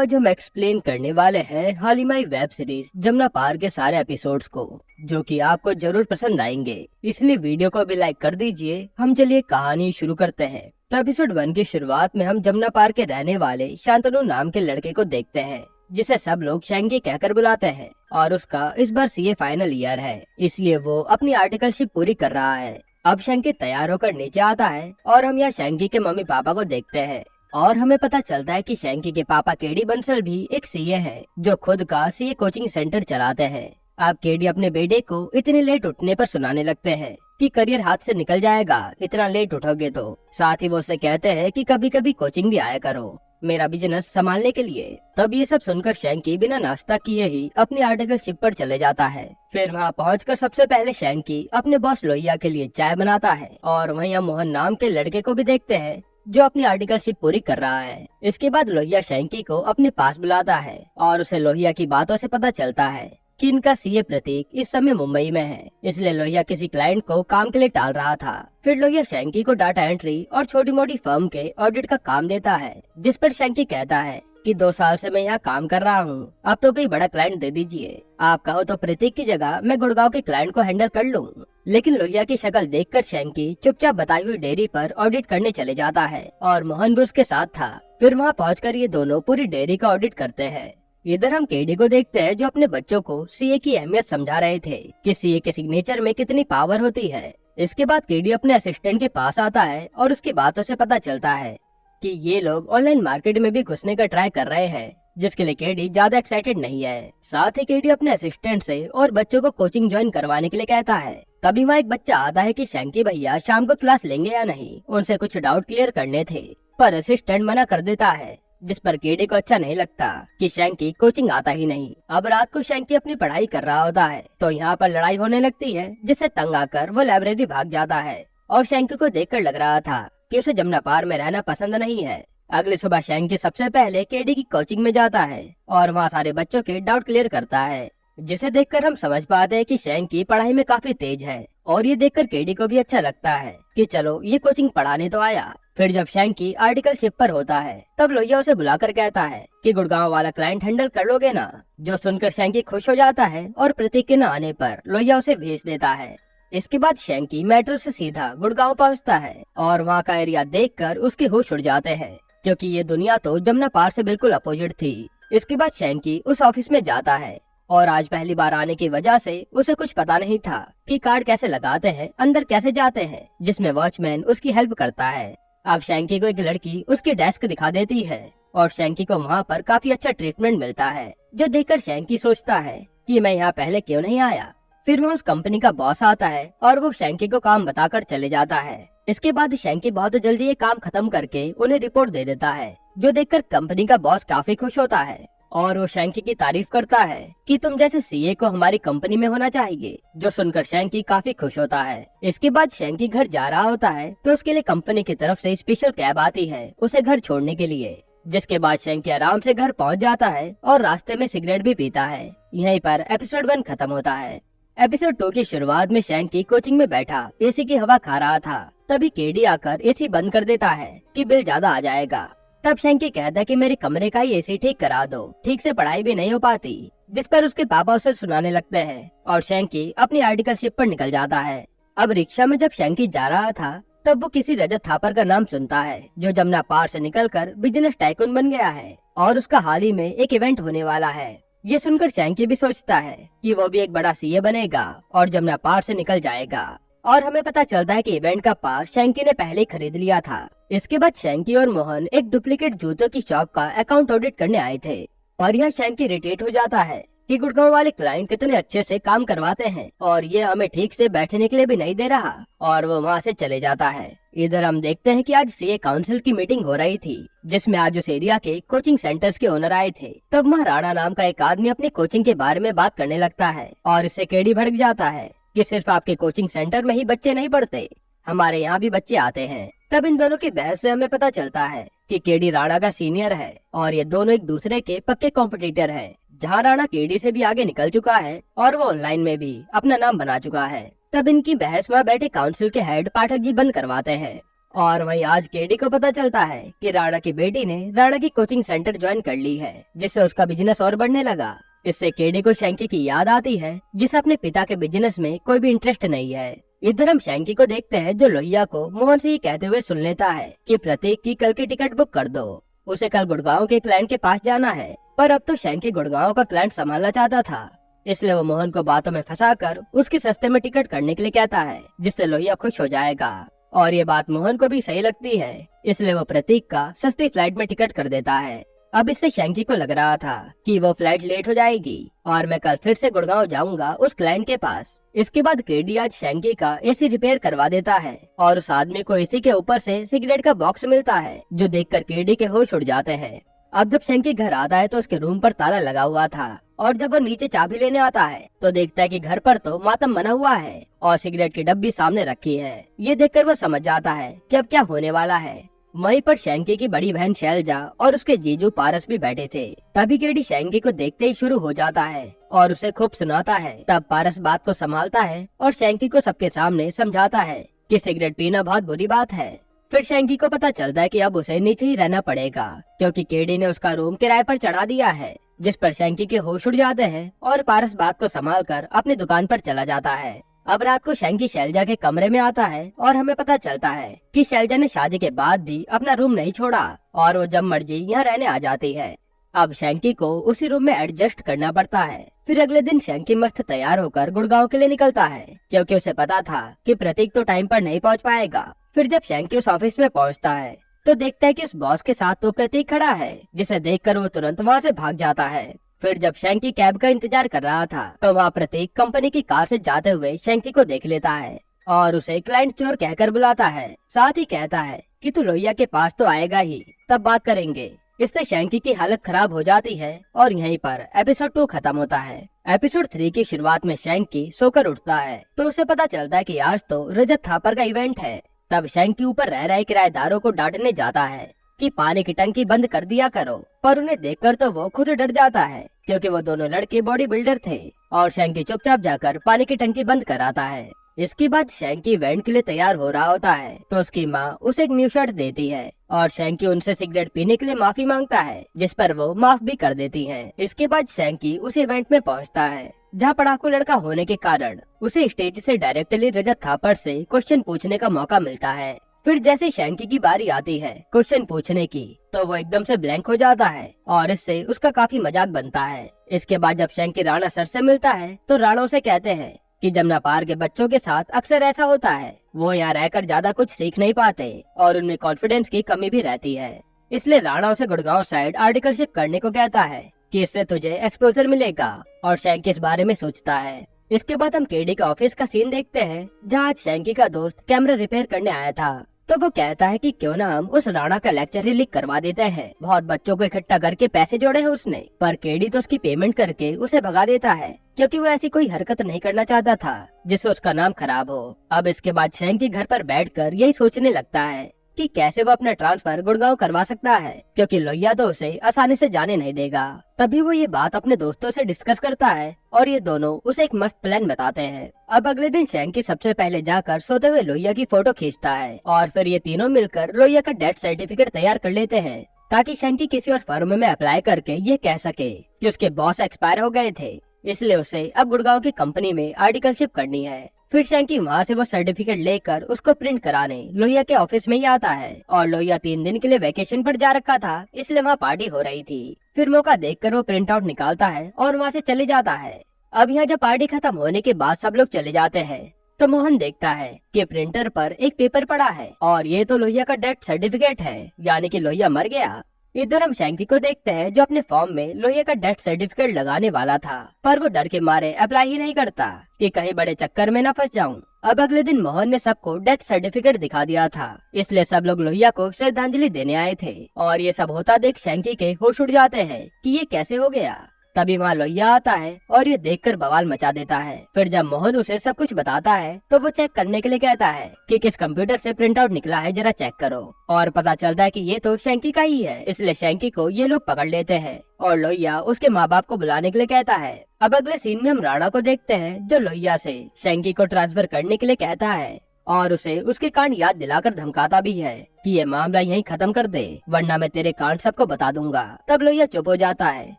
आज हम एक्सप्लेन करने वाले हैं हालिमाई वेब सीरीज जमुना पार के सारे एपिसोड्स को, जो कि आपको जरूर पसंद आएंगे। इसलिए वीडियो को भी लाइक कर दीजिए। हम चलिए कहानी शुरू करते हैं। तो एपिसोड 1 की शुरुआत में हम जमुना पार के रहने वाले शांतनु नाम के लड़के को देखते हैं, जिसे सब लोग शैंकी कहकर बुलाते हैं। और उसका इस बार सीए फाइनल ईयर है, इसलिए वो अपनी आर्टिकलशिप पूरी कर रहा है। अब शैंकी तैयार होकर नीचे आता है और हम यहाँ शैंकी के मम्मी पापा को देखते हैं। और हमें पता चलता है कि शैंकी के पापा केडी बंसल भी एक सीए हैं, जो खुद का सीए कोचिंग सेंटर चलाते हैं। अब केडी अपने बेटे को इतने लेट उठने पर सुनाने लगते हैं कि करियर हाथ से निकल जाएगा इतना लेट उठोगे तो। साथ ही वो उससे कहते हैं कि कभी कभी कोचिंग भी आया करो मेरा बिजनेस संभालने के लिए। तब ये सब सुनकर शैंकी बिना नाश्ता किए ही अपनी आर्टिकलशिप पर चले जाता है। फिर वहाँ पहुंचकर सबसे पहले शैंकी अपने बॉस लोहिया के लिए चाय बनाता है। और वहीं हम मोहन नाम के लड़के को भी देखते हैं, जो अपनी आर्टिकलशिप पूरी कर रहा है। इसके बाद लोहिया शैंकी को अपने पास बुलाता है और उसे लोहिया की बातों से पता चलता है कि इनका सीए प्रतीक इस समय मुंबई में है, इसलिए लोहिया किसी क्लाइंट को काम के लिए टाल रहा था। फिर लोहिया शैंकी को डाटा एंट्री और छोटी मोटी फर्म के ऑडिट का काम देता है, जिस पर शैंकी कहता है कि 2 साल से मैं यहाँ काम कर रहा हूँ, अब तो कोई बड़ा क्लाइंट दे दीजिए। आप कहो तो प्रतीक की जगह मैं गुड़गांव के क्लाइंट को हैंडल कर लूँ। लेकिन लोहिया की शक्ल देखकर शैंकी चुपचाप बताई हुई डेयरी पर ऑडिट करने चले जाता है और मोहन भी उसके साथ था। फिर वहाँ पहुंचकर ये दोनों पूरी डेयरी का ऑडिट करते हैं। इधर हम केडी को देखते हैं, जो अपने बच्चों को सीए की अहमियत समझा रहे थे कि सीए के सिग्नेचर में कितनी पावर होती है। इसके बाद केडी अपने असिस्टेंट के पास आता है और उसकी बातों से पता चलता है कि ये लोग ऑनलाइन मार्केट में भी घुसने का ट्राई कर रहे हैं, जिसके लिए केडी ज्यादा एक्साइटेड नहीं है। साथ ही केडी अपने असिस्टेंट से और बच्चों को कोचिंग ज्वाइन करवाने के लिए कहता है। तभी वहाँ एक बच्चा आता है कि शैंकी भैया शाम को क्लास लेंगे या नहीं, उनसे कुछ डाउट क्लियर करने थे। पर असिस्टेंट मना कर देता है, जिस पर केडी को अच्छा नहीं लगता कि शैंकी कोचिंग आता ही नहीं। अब रात को शैंकी अपनी पढ़ाई कर रहा होता है तो यहाँ पर लड़ाई होने लगती है, जिससे तंग आकर वो लाइब्रेरी भाग जाता है। और शैंकी को देखकर लग रहा था कि उसे जमुना पार में रहना पसंद नहीं है। अगली सुबह शैंकी सबसे पहले केडी की कोचिंग में जाता है और वहाँ सारे बच्चों के डाउट क्लियर करता है, जिसे देखकर हम समझ पाते हैं कि शैंकी पढ़ाई में काफी तेज है। और ये देखकर केडी को भी अच्छा लगता है कि चलो ये कोचिंग पढ़ाने तो आया। फिर जब शैंकी आर्टिकलशिप पर होता है, तब लोहिया उसे बुलाकर कहता है कि गुड़गांव वाला क्लाइंट हैंडल कर लोगे ना। जो सुनकर शैंकी खुश हो जाता है और प्रतीक के न आने पर लोहिया उसे भेज देता है। इसके बाद शैंकी मेट्रो से सीधा गुड़गांव पहुंचता है और वहाँ का एरिया देखकर उसके होश उड़ जाते हैं, क्योंकि ये दुनिया तो जमुना पार से बिल्कुल अपोजिट थी। इसके बाद शैंकी उस ऑफिस में जाता है और आज पहली बार आने की वजह से उसे कुछ पता नहीं था कि कार्ड कैसे लगाते हैं, अंदर कैसे जाते हैं, जिसमें वॉचमैन उसकी हेल्प करता है। अब शैंकी को एक लड़की उसकी डेस्क दिखा देती है और शैंकी को वहाँ पर काफी अच्छा ट्रीटमेंट मिलता है, जो देखकर शैंकी सोचता है कि मैं यहाँ पहले क्यों नहीं आया। फिर वहाँ उस कंपनी का बॉस आता है और वो शैंकी को काम बताकर चले जाता है। इसके बाद शैंकी बहुत जल्दी ये काम खत्म करके उन्हें रिपोर्ट दे देता है, जो देखकर कंपनी का बॉस काफी खुश होता है और वो शैंकी की तारीफ करता है कि तुम जैसे सीए को हमारी कंपनी में होना चाहिए, जो सुनकर शैंकी काफी खुश होता है। इसके बाद शैंकी घर जा रहा होता है तो उसके लिए कंपनी की तरफ से स्पेशल कैब आती है उसे घर छोड़ने के लिए। जिसके बाद शैंकी आराम से घर पहुंच जाता है और रास्ते में सिगरेट भी पीता है। यहीं पर एपिसोड 1 खत्म होता है। एपिसोड 2 की शुरुआत में शैंकी कोचिंग में बैठा एसी की हवा खा रहा था। तभी केडी आकर एसी बंद कर देता है कि बिल ज्यादा आ जाएगा। तब शैंकी कहता है कि मेरे कमरे का ही एसी ठीक करा दो, ठीक से पढ़ाई भी नहीं हो पाती। जिस पर उसके पापा उसे सुनाने लगते हैं और शैंकी अपनी आर्टिकलशिप पर निकल जाता है। अब रिक्शा में जब शैंकी जा रहा था, तब वो किसी रजत थापर का नाम सुनता है, जो जमुना पार से निकलकर बिजनेस टाइकून बन गया है और उसका हाल ही में एक इवेंट होने वाला है। ये सुनकर शैंकी भी सोचता है कि वो भी एक बड़ा सीए बनेगा और जमुना पार से निकल जाएगा। और हमें पता चलता है कि इवेंट का पास शैंकी ने पहले ही खरीद लिया था। इसके बाद शैंकी और मोहन एक डुप्लीकेट जूतों की शॉप का अकाउंट ऑडिट करने आए थे और यहाँ शैंकी इरिटेट हो जाता है कि गुड़गांव वाले क्लाइंट कितने अच्छे से काम करवाते हैं और ये हमें ठीक से बैठने के लिए भी नहीं दे रहा, और वो वहाँ से चले जाता है। इधर हम देखते हैं कि आज सीए काउंसिल की मीटिंग हो रही थी, जिसमें आज उस एरिया के कोचिंग सेंटर्स के ओनर आए थे। तब वहाँ राणा नाम का एक आदमी अपनी कोचिंग के बारे में बात करने लगता है और इससे केडी भड़क जाता है कि सिर्फ आपके कोचिंग सेंटर में ही बच्चे नहीं पढ़ते, हमारे यहाँ भी बच्चे आते हैं। तब इन दोनों की बहस से हमें पता चलता है कि केडी राणा का सीनियर है और ये दोनों एक दूसरे के पक्के कॉम्पिटिटर हैं। जहाँ राणा केडी से भी आगे निकल चुका है और वो ऑनलाइन में भी अपना नाम बना चुका है। तब इनकी बहस वहाँ बैठे काउंसिल के हेड पाठक जी बंद करवाते हैं और वहीं आज केडी को पता चलता है कि राणा की बेटी ने राणा की कोचिंग सेंटर ज्वाइन कर ली है, जिससे उसका बिजनेस और बढ़ने लगा। इससे केडी को शैंकी की याद आती है, जिसे अपने पिता के बिजनेस में कोई भी इंटरेस्ट नहीं है। इधर हम शैंकी को देखते हैं, जो लोहिया को मोहन से ये कहते हुए सुन लेता है कि प्रतीक की कल की टिकट बुक कर दो, उसे कल गुड़गांव के क्लाइंट के पास जाना है। पर अब तो शैंकी गुड़गांव का क्लाइंट संभालना चाहता था, इसलिए वो मोहन को बातों में फंसाकर उसकी सस्ते में टिकट करने के लिए कहता है, जिससे लोहिया खुश हो जाएगा। और ये बात मोहन को भी सही लगती है, इसलिए वो प्रतीक का सस्ती फ्लाइट में टिकट कर देता है। अब इससे शैंकी को लग रहा था कि वो फ्लाइट लेट हो जाएगी और मैं कल फिर से गुड़गांव जाऊंगा उस क्लाइंट के पास। इसके बाद केडी आज शैंकी का एसी रिपेयर करवा देता है और उस आदमी को एसी के ऊपर से सिगरेट का बॉक्स मिलता है, जो देखकर केडी के होश उड़ जाते हैं। अब जब शैंकी घर आता है तो उसके रूम पर ताला लगा हुआ था, और जब वो नीचे चाबी लेने आता है तो देखता है कि घर पर तो मातम बना हुआ है और सिगरेट की डब्बी सामने रखी है। ये देखकर वो समझ जाता है कि अब क्या होने वाला है। वहीं पर शैंकी की बड़ी बहन शैलजा और उसके जीजू पारस भी बैठे थे। तभी केडी शैंकी को देखते ही शुरू हो जाता है और उसे खूब सुनाता है। तब पारस बात को संभालता है और शैंकी को सबके सामने समझाता है कि सिगरेट पीना बहुत बुरी बात है। फिर शैंकी को पता चलता है कि अब उसे नीचे ही रहना पड़ेगा, क्योंकि केडी ने उसका रूम किराए पर चढ़ा दिया है, जिस पर शैंकी के होश उड़ जाते हैं और पारस बात को संभाल कर अपनी दुकान पर चला जाता है। अब रात को शैंकी शैलजा के कमरे में आता है और हमें पता चलता है कि शैलजा ने शादी के बाद भी अपना रूम नहीं छोड़ा और वो जब मर्जी यहाँ रहने आ जाती है। अब शैंकी को उसी रूम में एडजस्ट करना पड़ता है। फिर अगले दिन शैंकी मस्त तैयार होकर गुड़गांव के लिए निकलता है, क्योंकि उसे पता था कि प्रतीक तो टाइम पर नहीं पहुँच पाएगा। फिर जब शैंकी उस ऑफिस में पहुँचता है तो देखता है कि उस बॉस के साथ तो प्रतीक खड़ा है, जिसे देखकर वो तुरंत वहाँ से भाग जाता है। फिर जब शैंकी कैब का इंतजार कर रहा था तो वहाँ प्रतीक कंपनी की कार से जाते हुए शैंकी को देख लेता है और उसे क्लाइंट चोर कहकर बुलाता है। साथ ही कहता है कि तू लोहिया के पास तो आएगा ही, तब बात करेंगे। इससे शैंकी की हालत खराब हो जाती है और यहीं पर एपिसोड 2 खत्म होता है। एपिसोड 3 की शुरुआत में शैंकी सोकर उठता है तो उसे पता चलता है कि आज तो रजत थापर का इवेंट है। तब शैंकी ऊपर रह रहे किराएदारों को डांटने जाता है कि पानी की टंकी बंद कर दिया करो, पर उन्हें देखकर तो वो खुद डर जाता है, क्योंकि वो दोनों लड़के बॉडी बिल्डर थे। और शैंकी चुपचाप जाकर पानी की टंकी बंद कराता है। इसके बाद शैंकी इवेंट के लिए तैयार हो रहा होता है तो उसकी माँ उसे एक न्यू शर्ट देती है और शैंकी उनसे सिगरेट पीने के लिए माफी मांगता है, जिस पर वो माफ भी कर देती है। इसके बाद शैंकी उस इवेंट में पहुँचता है जहाँ पढ़ाकू लड़का होने के कारण उसे स्टेज से डायरेक्टली रजत थापर से क्वेश्चन पूछने का मौका मिलता है। फिर जैसे शैंकी की बारी आती है क्वेश्चन पूछने की तो वो एकदम से ब्लैंक हो जाता है और इससे उसका काफी मजाक बनता है। इसके बाद जब शैंकी राणा सर से मिलता है तो राणा उसे कहते हैं कि जमुना पार के बच्चों के साथ अक्सर ऐसा होता है, वो यहाँ रहकर ज्यादा कुछ सीख नहीं पाते और उनमें कॉन्फिडेंस की कमी भी रहती है। इसलिए राणा उसे गुड़गांव साइड आर्टिकलशिप करने को कहता है कि इससे तुझे एक्सपोजर मिलेगा, और शैंकी इस बारे में सोचता है। इसके बाद हम केडी का ऑफिस का सीन देखते हैं, जहाँ आज शैंकी का दोस्त कैमरा रिपेयर करने आया था। तो वो कहता है कि क्यों ना हम उस राणा का लेक्चर ही लीक करवा देते हैं। बहुत बच्चों को इकट्ठा करके पैसे जोड़े हैं उसने, पर केडी तो उसकी पेमेंट करके उसे भगा देता है, क्योंकि वो ऐसी कोई हरकत नहीं करना चाहता था जिससे उसका नाम खराब हो। अब इसके बाद शैंकी घर पर बैठकर यही सोचने लगता है कि कैसे वो अपना ट्रांसफर गुड़गांव करवा सकता है, क्योंकि लोहिया तो उसे आसानी से जाने नहीं देगा। तभी वो ये बात अपने दोस्तों से डिस्कस करता है और ये दोनों उसे एक मस्त प्लान बताते हैं। अब अगले दिन शैंकी सबसे पहले जाकर सोते हुए लोहिया की फोटो खींचता है और फिर ये तीनों मिलकर लोहिया का डेथ सर्टिफिकेट तैयार कर लेते हैं, ताकि शैंकी किसी और फर्म में अप्लाई करके ये कह सके कि उसके बॉस एक्सपायर हो गए थे, इसलिए उसे अब गुड़गांव की कंपनी में आर्टिकलशिप करनी है। फिर शैंकी वहाँ से वो सर्टिफिकेट लेकर उसको प्रिंट कराने लोहिया के ऑफिस में ही आता है, और लोहिया 3 दिन के लिए वेकेशन पर जा रखा था, इसलिए वहाँ पार्टी हो रही थी। फिर मौका देखकर वो प्रिंट आउट निकालता है और वहाँ से चले जाता है। अब यहाँ जब पार्टी खत्म होने के बाद सब लोग चले जाते हैं तो मोहन देखता है कि प्रिंटर पर एक पेपर पड़ा है और ये तो लोहिया का डेथ सर्टिफिकेट है, यानी कि लोहिया मर गया। इधर हम शैंकी को देखते हैं जो अपने फॉर्म में लोहिया का डेथ सर्टिफिकेट लगाने वाला था, पर वो डर के मारे अप्लाई ही नहीं करता कि कहीं बड़े चक्कर में न फंस जाऊं। अब अगले दिन मोहन ने सबको डेथ सर्टिफिकेट दिखा दिया था, इसलिए सब लोग लोहिया को श्रद्धांजलि देने आए थे, और ये सब होता देख शैंकी के होश उड़ जाते हैं कि ये कैसे हो गया। तभी वहाँ लोहिया आता है और ये देखकर बवाल मचा देता है। फिर जब मोहन उसे सब कुछ बताता है तो वो चेक करने के लिए कहता है कि किस कंप्यूटर से प्रिंट आउट निकला है, जरा चेक करो। और पता चलता है कि ये तो शैंकी का ही है, इसलिए शैंकी को ये लोग पकड़ लेते हैं और लोहिया उसके माँ बाप को बुलाने के लिए कहता है। अब अगले सीन में हम राणा को देखते हैं जो लोहिया से शैंकी को ट्रांसफर करने के लिए कहता है, और उसे उसके कांड याद दिलाकर धमकाता भी है कि ये मामला यहीं खत्म कर दे, वरना मैं तेरे कांड सबको बता दूंगा। तब लोहिया चुप हो जाता है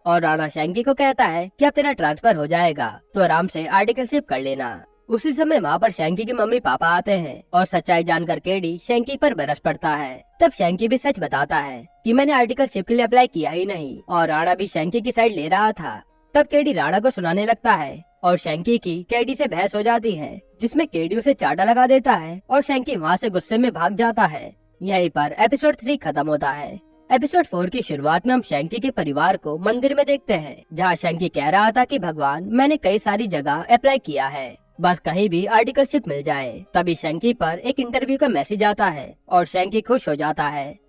और राणा शैंकी को कहता है कि अब तेरा ट्रांसफर हो जाएगा तो आराम से आर्टिकलशिप कर लेना। उसी समय वहाँ पर शैंकी के मम्मी पापा आते हैं और सच्चाई जानकर केडी शैंकी पर बरस पड़ता है। तब शैंकी भी सच बताता है कि मैंने आर्टिकलशिप के लिए अप्लाई किया ही नहीं और राणा भी शैंकी की साइड ले रहा था। तब केडी राणा को सुनाने लगता है और शैंकी की केडी से बहस हो जाती है, जिसमें केडी उसे चाटा लगा देता है और शैंकी वहाँ से गुस्से में भाग जाता है। यहीं पर एपिसोड 3 खत्म होता है। एपिसोड 4 की शुरुआत में हम शैंकी के परिवार को मंदिर में देखते हैं, जहाँ शैंकी कह रहा था कि भगवान मैंने कई सारी जगह अप्लाई किया है, बस कहीं भी आर्टिकलशिप मिल जाए। तभी शैंकी पर एक इंटरव्यू का मैसेज आता है और शैंकी खुश हो जाता है।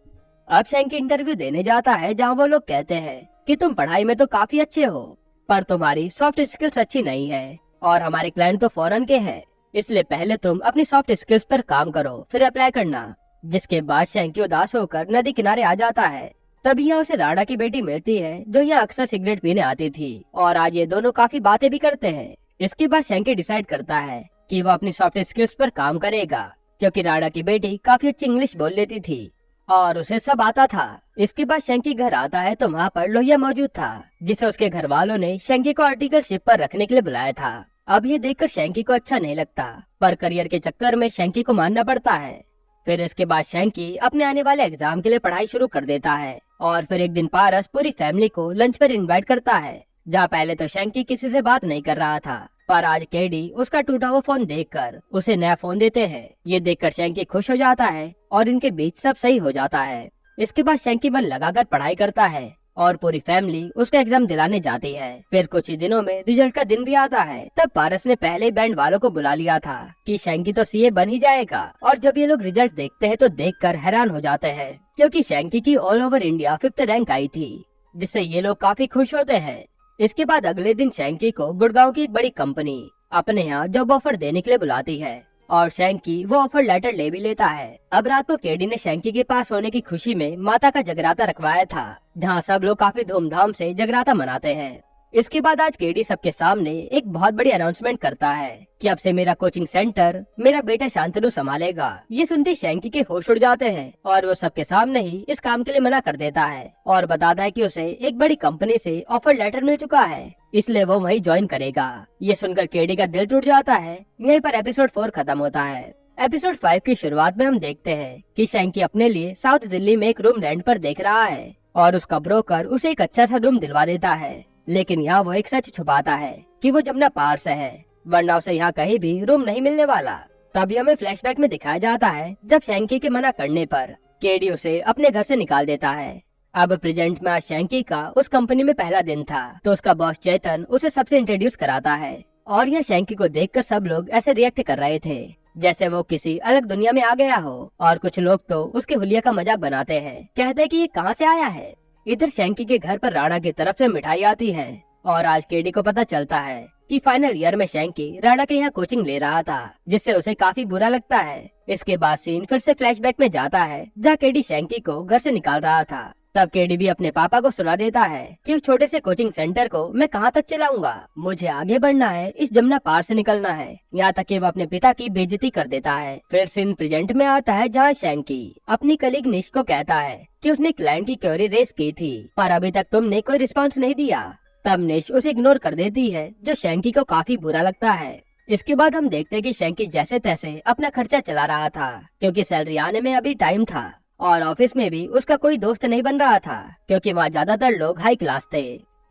अब शैंकी इंटरव्यू देने जाता है, जहाँ वो लोग कहते हैं कि तुम पढ़ाई में तो काफी अच्छे हो, पर तुम्हारी सॉफ्ट स्किल्स अच्छी नहीं है और हमारे क्लाइंट तो फॉरेन के हैं, इसलिए पहले तुम अपनी सॉफ्ट स्किल्स पर काम करो फिर अप्लाई करना। जिसके बाद शैंकी उदास होकर नदी किनारे आ जाता है। तभी यहाँ उसे राणा की बेटी मिलती है, जो यहाँ अक्सर सिगरेट पीने आती थी और आज ये दोनों काफी बातें भी करते हैं। इसके बाद शैंकी डिसाइड करता है कि वो अपनी सॉफ्ट स्किल्स पर काम करेगा, क्योंकि राणा की बेटी काफी अच्छी इंग्लिश बोल लेती थी और उसे सब आता था। इसके बाद शैंकी घर आता है तो वहाँ पर लोहिया मौजूद था, जिसे उसके घर वालों ने शैंकी को आर्टिकलशिप पर रखने के लिए बुलाया था। अब ये देखकर शैंकी को अच्छा नहीं लगता, पर करियर के चक्कर में शैंकी को मानना पड़ता है। फिर इसके बाद शैंकी अपने आने वाले एग्जाम के लिए पढ़ाई शुरू कर देता है और फिर एक दिन पारस पूरी फैमिली को लंच पर इनवाइट करता है, जहाँ पहले तो शैंकी किसी से बात नहीं कर रहा था, पर आज केडी उसका टूटा हुआ फोन देखकर उसे नया फोन देते हैं। ये देखकर शैंकी खुश हो जाता है और इनके बीच सब सही हो जाता है। इसके बाद शैंकी मन लगाकर पढ़ाई करता है और पूरी फैमिली उसका एग्जाम दिलाने जाती है। फिर कुछ ही दिनों में रिजल्ट का दिन भी आता है। तब पारस ने पहले ही बैंड वालों को बुला लिया था कि शैंकी तो सीए बन ही जाएगा, और जब ये लोग रिजल्ट देखते हैं तो देखकर हैरान हो जाते हैं, क्योंकि शैंकी की all over India 5th rank आई थी, जिससे ये लोग काफी खुश होते हैं। इसके बाद अगले दिन शैंकी को गुड़गांव की एक बड़ी कंपनी अपने यहाँ जॉब ऑफर देने के लिए बुलाती है और शैंकी वो ऑफर लेटर ले भी लेता है। अब रात को केडी ने शैंकी के पास होने की खुशी में माता का जगराता रखवाया था, जहाँ सब लोग काफी धूमधाम से जगराता मनाते हैं। इसके बाद आज केडी सबके सामने एक बहुत बड़ी अनाउंसमेंट करता है कि अब से मेरा कोचिंग सेंटर मेरा बेटा शांतनु संभालेगा। ये सुनते शैंकी के होश उड़ जाते हैं और वो सबके सामने ही इस काम के लिए मना कर देता है और बताता है कि उसे एक बड़ी कंपनी से ऑफर लेटर मिल चुका है, इसलिए वो वही ज्वाइन करेगा। ये सुनकर केडी का दिल टूट जाता है। यहीं पर एपिसोड 4 खत्म होता है। एपिसोड 5 की शुरुआत में हम देखते हैं कि शैंकी अपने लिए साउथ दिल्ली में एक रूम रेंट पर देख रहा है और उसका ब्रोकर उसे एक अच्छा सा रूम दिलवा देता है, लेकिन यहाँ वो एक सच छुपाता है कि वो जमुना पार से है, वरना उसे यहाँ कहीं भी रूम नहीं मिलने वाला। तभी हमें फ्लैशबैक में दिखाया जाता है जब शैंकी के मना करने पर केडी उसे अपने घर से निकाल देता है। अब प्रेजेंट में आज शैंकी का उस कंपनी में पहला दिन था, तो उसका बॉस चेतन उसे सबसे इंट्रोड्यूस कराता है और यह शैंकी को देखकर सब लोग ऐसे रिएक्ट कर रहे थे जैसे वो किसी अलग दुनिया में आ गया हो, और कुछ लोग तो उसके हुलिया का मजाक बनाते हैं, कहते हैं कि ये कहाँ से आया है। इधर शैंकी के घर पर राणा की तरफ से मिठाई आती है और आज केडी को पता चलता है कि फाइनल ईयर में शैंकी राणा के यहाँ कोचिंग ले रहा था, जिससे उसे काफी बुरा लगता है। इसके बाद सीन फिर से फ्लैशबैक में जाता है, जहाँ केडी शैंकी को घर से निकाल रहा था। तब केडी भी अपने पापा को सुना देता है कि उस छोटे से कोचिंग सेंटर को मैं कहाँ तक चलाऊंगा, मुझे आगे बढ़ना है, इस जमुना पार से निकलना है। यहाँ तक कि वो अपने पिता की बेइज्जती कर देता है। फिर सीन प्रेजेंट में आता है, जहाँ शैंकी अपनी कलीग निश को कहता है कि उसने क्लाइंट की क्वेरी रेस की थी, पर अभी तक तुमने कोई रिस्पॉन्स नहीं दिया। तब निश उसे इग्नोर कर देती है, जो शैंकी को काफी बुरा लगता है। इसके बाद हम देखते हैं कि शैंकी जैसे तैसे अपना खर्चा चला रहा था, क्योंकि सैलरी आने में अभी टाइम था और ऑफिस में भी उसका कोई दोस्त नहीं बन रहा था, क्योंकि वहाँ ज्यादातर लोग हाई क्लास थे।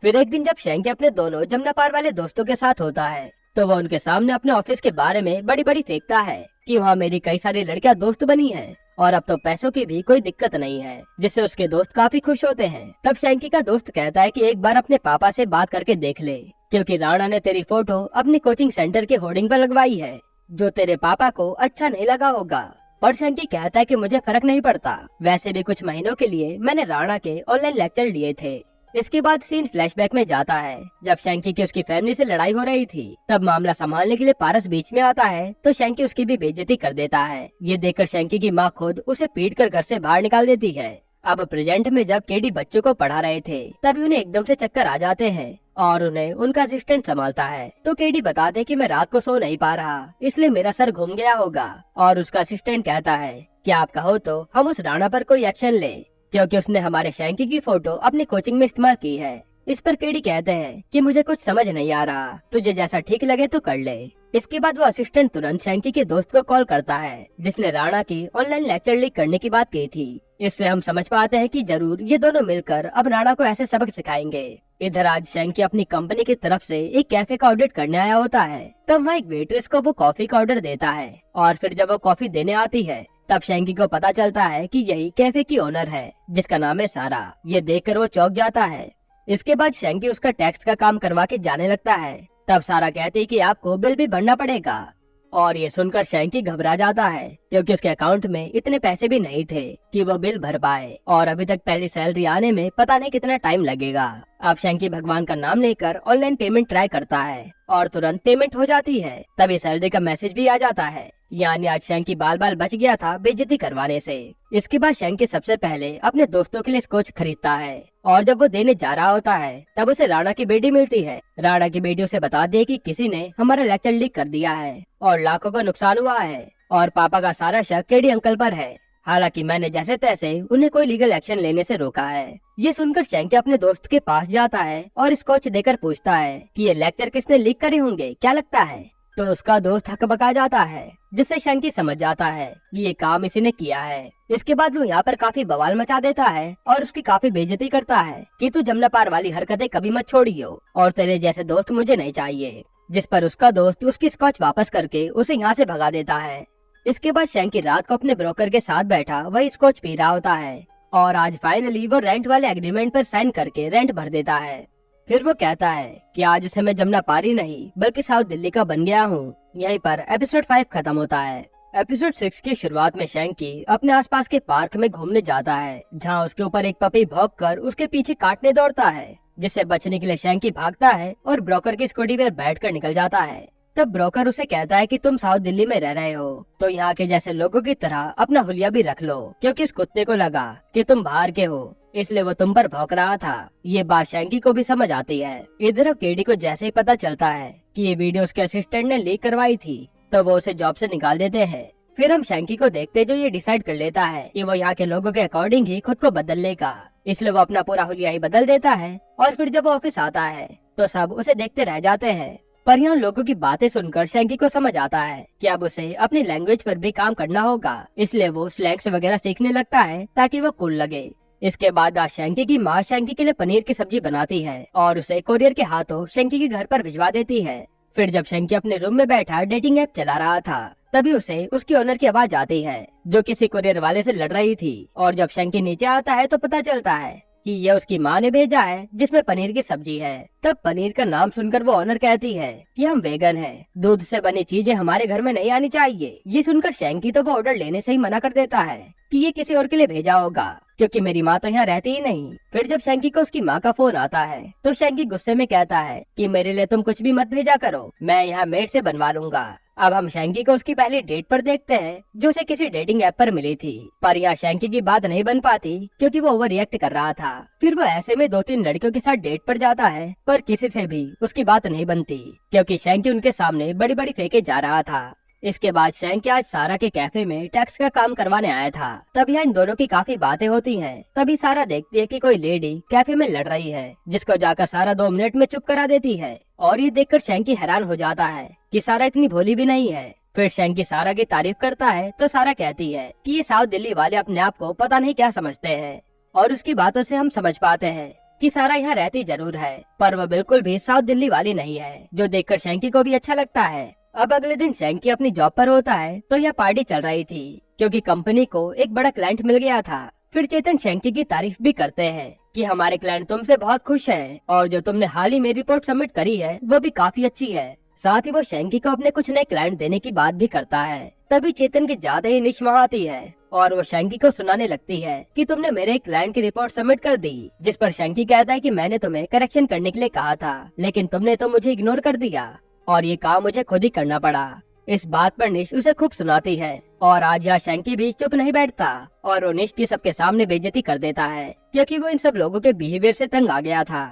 फिर एक दिन जब शैंकी अपने दोनों जमुना पार वाले दोस्तों के साथ होता है, तो वो उनके सामने अपने ऑफिस के बारे में बड़ी बड़ी फेंकता है कि वहाँ मेरी कई सारी लड़कियां दोस्त बनी है और अब तो पैसों की भी कोई दिक्कत नहीं है, जिससे उसके दोस्त काफी खुश होते हैं। तब शैंकी का दोस्त कहता है कि एक बार अपने पापा से बात करके देख ले, क्योंकि राणा ने तेरी फोटो अपनी कोचिंग सेंटर के होर्डिंग पर लगवाई है, जो तेरे पापा को अच्छा नहीं लगा होगा। और शैंकी कहता है कि मुझे फर्क नहीं पड़ता, वैसे भी कुछ महीनों के लिए मैंने राणा के ऑनलाइन लेक्चर लिए थे। इसके बाद सीन फ्लैशबैक में जाता है, जब शैंकी की उसकी फैमिली से लड़ाई हो रही थी। तब मामला संभालने के लिए पारस बीच में आता है, तो शैंकी उसकी भी बेइज्जती कर देता है। ये देखकर शैंकी की माँ खुद उसे पीट कर घर से बाहर निकाल देती है। अब प्रेजेंट में जब केडी बच्चों को पढ़ा रहे थे, तभी उन्हें एकदम से चक्कर आ जाते हैं और उन्हें उनका असिस्टेंट संभालता है। तो केडी बताते है कि मैं रात को सो नहीं पा रहा, इसलिए मेरा सर घूम गया होगा। और उसका असिस्टेंट कहता है कि आप कहो तो हम उस राणा पर कोई एक्शन ले, क्योंकि उसने हमारे शैंकी की फोटो अपनी कोचिंग में इस्तेमाल की है। इस पर केडी कहते हैं कि मुझे कुछ समझ नहीं आ रहा, तुझे जैसा ठीक लगे तो कर ले। इसके बाद वो असिस्टेंट तुरंत शैंकी के दोस्त को कॉल करता है जिसने राणा की ऑनलाइन लेक्चर लीक करने की बात की थी। इससे हम समझ पाते हैं कि जरूर ये दोनों मिलकर अब राणा को ऐसे सबक सिखाएंगे। इधर आज शैंकी अपनी कंपनी की तरफ से एक कैफे का ऑडिट करने आया होता है। तब वहाँ एक वेट्रेस को वो कॉफी का ऑर्डर देता है और फिर जब वो कॉफी देने आती है तब शैंकी को पता चलता है कि यही कैफे की ओनर है जिसका नाम है सारा। ये देखकर वो चौंक जाता है। इसके बाद शैंकी उसका टैक्स का काम करवा के जाने लगता है। तब सारा कहती है कि आपको बिल भी भरना पड़ेगा और ये सुनकर शैंकी घबरा जाता है क्योंकि उसके अकाउंट में इतने पैसे भी नहीं थे कि वो बिल भर पाए और अभी तक पहली सैलरी आने में पता नहीं कितना टाइम लगेगा। अब शैंकी भगवान का नाम लेकर ऑनलाइन पेमेंट ट्राई करता है और तुरंत पेमेंट हो जाती है। तभी सैलरी का मैसेज भी आ जाता है, यानी आज शैंकी बाल बाल बच गया था बेइज्जती करवाने से। इसके बाद शैंकी सबसे पहले अपने दोस्तों के लिए स्कॉच खरीदता है और जब वो देने जा रहा होता है तब उसे राणा की बेटी मिलती है। राणा की बेटी उसे बता दे कि किसी ने हमारा लेक्चर लीक कर दिया है और लाखों का नुकसान हुआ है और पापा का सारा शक केडी अंकल पर है। हालांकि मैंने जैसे तैसे उन्हें कोई लीगल एक्शन लेने से रोका है। ये सुनकर शैंकी अपने दोस्त के पास जाता है और स्कॉच देकर पूछता है कि ये लेक्चर किसने लीक करे होंगे, क्या लगता है? तो उसका दोस्त हकबका जाता है जिससे शैंकी समझ जाता है कि ये काम इसी ने किया है। इसके बाद वो यहाँ पर काफी बवाल मचा देता है और उसकी काफी बेइज्जती करता है कि तू जमुना पार वाली हरकतें कभी मत छोड़ियो और तेरे जैसे दोस्त मुझे नहीं चाहिए। जिस पर उसका दोस्त उसकी स्कॉच वापस करके उसे यहाँ से भगा देता है। इसके बाद शैंकी रात को अपने ब्रोकर के साथ बैठा वही स्कॉच पी रहा होता है और आज फाइनली वो रेंट वाले एग्रीमेंट पर साइन करके रेंट भर देता है। फिर वो कहता है कि आज से मैं जमुना पारी नहीं बल्कि साउथ दिल्ली का बन गया हूँ। यहीं पर एपिसोड 5 खत्म होता है। एपिसोड 6 की शुरुआत में शैंकी अपने आसपास के पार्क में घूमने जाता है जहाँ उसके ऊपर एक पपी भौंककर उसके पीछे काटने दौड़ता है, जिससे बचने के लिए शैंकी भागता है और ब्रोकर की स्कूटी पर बैठकर निकल जाता है। तब ब्रोकर उसे कहता है कि तुम साउथ दिल्ली में रह रहे हो तो यहाँ के जैसे लोगों की तरह अपना हुलिया भी रख लो, क्योंकि उस कुत्ते को लगा कि तुम बाहर के हो इसलिए वो तुम पर भौंक रहा था। ये बात शैंकी को भी समझ आती है। इधर केडी को जैसे ही पता चलता है कि ये वीडियो उसके असिस्टेंट ने लीक करवाई थी तो वो उसे जॉब से निकाल देते हैं। फिर हम शैंकी को देखते जो ये डिसाइड कर लेता है कि वो यहाँ के लोगों के अकॉर्डिंग ही खुद को बदल लेगा, इसलिए वो अपना पूरा हुलिया ही बदल देता है। और फिर जब वो ऑफिस आता है तो सब उसे देखते रह जाते हैं। पर यहाँ लोगों की बातें सुनकर शैंकी को समझ आता है कि अब उसे अपनी लैंग्वेज पर भी काम करना होगा, इसलिए वो स्लैंग्स वगैरह सीखने लगता है ताकि वो कूल लगे। इसके बाद आज शैंकी की माँ शैंकी के लिए पनीर की सब्जी बनाती है और उसे कोरियर के हाथों शैंकी के घर पर भिजवा देती है। फिर जब शैंकी अपने रूम में बैठा डेटिंग ऐप चला रहा था तभी उसे उसकी ओनर की आवाज आती है जो किसी कोरियर वाले से लड़ रही थी। और जब शैंकी नीचे आता है तो पता चलता है कि ये उसकी माँ ने भेजा है जिसमें पनीर की सब्जी है। तब पनीर का नाम सुनकर वो ओनर कहती है कि हम वेगन हैं, दूध से बनी चीजें हमारे घर में नहीं आनी चाहिए। ये सुनकर शैंकी तो वो ऑर्डर लेने से ही मना कर देता है कि ये किसी और के लिए भेजा होगा क्योंकि मेरी माँ तो यहाँ रहती ही नहीं। फिर जब शैंकी को उसकी माँ का फोन आता है तो शैंकी गुस्से में कहता है कि मेरे लिए तुम कुछ भी मत भेजा करो, मैं यहाँ मेड से बनवा लूंगा। अब हम शैंकी को उसकी पहली डेट पर देखते हैं जो उसे किसी डेटिंग ऐप पर मिली थी। पर यहाँ शैंकी की बात नहीं बन पाती क्योंकि वो ओवर रिएक्ट कर रहा था। फिर वो ऐसे में 2-3 लड़कियों के साथ डेट पर जाता है पर किसी से भी उसकी बात नहीं बनती क्योंकि शैंकी उनके सामने बड़ी बड़ी फेंके जा रहा था। इसके बाद शैंकी आज सारा के कैफे में टैक्स का काम करवाने आया था। तब यहाँ इन दोनों की काफी बातें होती हैं। तभी सारा देखती है कि कोई लेडी कैफे में लड़ रही है जिसको जाकर सारा 2 मिनट में चुप करा देती है। और ये देखकर शैंकी हैरान हो जाता है कि सारा इतनी भोली भी नहीं है। फिर शैंकी सारा की तारीफ करता है तो सारा कहती है कि ये साउथ दिल्ली वाले अपने आप को पता नहीं क्या समझते हैं। और उसकी बातों से हम समझ पाते हैं कि सारा यहाँ रहती जरूर है पर वो बिल्कुल भी साउथ दिल्ली वाली नहीं है, जो देखकर शैंकी को भी अच्छा लगता है। अब अगले दिन शैंकी अपनी जॉब पर होता है तो यह पार्टी चल रही थी क्योंकि कंपनी को एक बड़ा क्लाइंट मिल गया था। फिर चेतन शैंकी की तारीफ भी करते हैं कि हमारे क्लाइंट तुमसे बहुत खुश है और जो तुमने हाल ही में रिपोर्ट सबमिट करी है वो भी काफी अच्छी है। साथ ही वो शैंकी को अपने कुछ नए क्लाइंट देने की बात भी करता है। तभी चेतन की ज्यादा ही निश आती है और वो शैंकी को सुनाने लगती है कि तुमने मेरे क्लाइंट की रिपोर्ट सबमिट कर दी, जिस पर शैंकी कहता है कि मैंने तुम्हें करेक्शन करने के लिए कहा था लेकिन तुमने तो मुझे इग्नोर कर दिया और ये काम मुझे खुद ही करना पड़ा। इस बात पर निश उसे खूब सुनाती है और आज यहाँ शैंकी भी चुप नहीं बैठता और वो निश की सबके सामने बेइज्जती कर देता है क्योंकि वो इन सब लोगों के बिहेवियर से तंग आ गया था।